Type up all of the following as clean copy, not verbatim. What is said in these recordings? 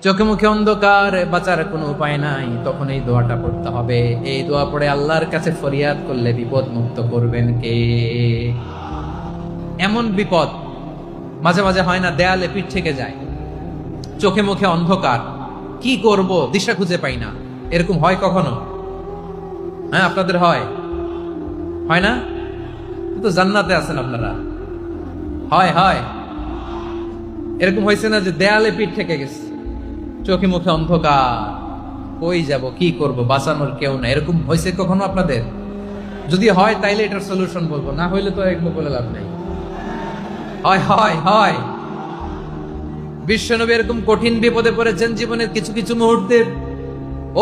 চোখে মুখে অন্ধকার, বাঁচার কোনো উপায় নাই, তখন এই দোয়াটা পড়তে হবে। এই দোয়া পড়ে আল্লাহর কাছে ফরিয়াদ করলে বিপদ মুক্ত করবেন কে? এমন বিপদ মাঝে মাঝে হয় না, দেয়ালে পিঠ থেকে যায়, চোখে মুখে অন্ধকার, কি করব দিশা খুঁজে পাই না, এরকম হয় কখনো? হ্যাঁ, আপনাদের হয়? হয় না? তো জান্নাতে আছেন আপনারা। হয় হয় এরকম হয়েছে না যে দেয়ালে পিঠ থেকে গেছে, চোখে মুখে অন্ধকার, কই যাব, কি করব, বাঁচানোর কেউ না, এরকম হয়েছে কখনো আপনাদের? যদি হয় তাইলে এটার সলিউশন বলবো, না হইলে তো এগুলো বলে লাভ নাই। হয় হয় হয় বিশ্বনবী এরকম কঠিন বিপদে পড়েছেন জীবনের কিছু কিছু মুহূর্তে।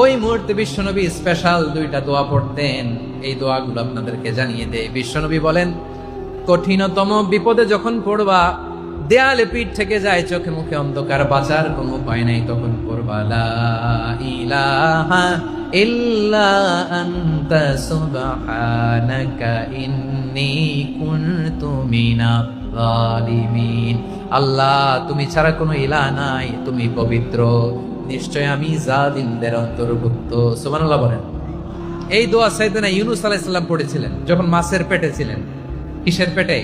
ওই মুহূর্তে বিশ্বনবী স্পেশাল দুইটা দোয়া পড়তেন। এই দোয়াগুলো আপনাদেরকে জানিয়ে দেয়। বিশ্বনবী বলেন, কঠিনতম বিপদে যখন পড়বা, দেয়ালে পিঠ থেকে যায়, চোখে মুখে অন্ধকার, বাঁচার কোনো উপায় নাই, তখন পড়বা লা ইলাহা ইল্লা আনতা সুবহানাকা ইন্নী কুনতু মিনাজ জালিমিন। আল্লাহ, তুমি ছাড়া কোনো ইলাহ নাই, তুমি পবিত্র, নিশ্চয় আমি জালিমদের অন্তর্ভুক্ত। সুবহানাল্লাহ বলেন। এই দোয়া সাইয়েদনা ইউনূস আলাইহিস সালাম পড়েছিলেন যখন মাছের পেটে ছিলেন। কিসের পেটে?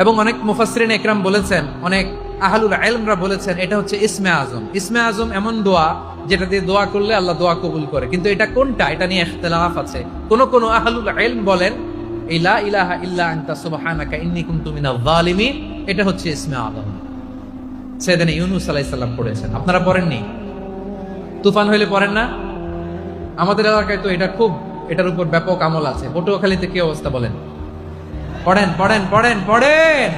এবং অনেক মুফাসসিরিন ইকরাম বলেছেন, অনেক আহলুল ইলমরা বলেছেন, এটা হচ্ছে ইসমে আজম। ইসমে আজম এমন দোয়া যেটা দিয়ে দোয়া করলে আল্লাহ দোয়া কবুল করে, কিন্তু এটা কোনটা, এটা নিয়ে ইখতিলাফ আছে। কোন কোন আহলুল ইলম বলেন এই লা ইলাহা ইল্লা আনতা সুবহানাকা ইন্নী কুনতু মিনাজ জালিমিন, এটা হচ্ছে ইসমে আজম। সাইয়েদনা ইউনূস আলাইহিস সালাম পড়েছেন, আপনারা পড়েননি? তুফান হইলে পড়েন না? আমাদের এলাকায় তো এটা খুব, এটার উপর ব্যাপক আমল আছে। পটুয়াখালীতে কি অবস্থা বলেন? পড়েন পড়েন পড়েন পড়েন।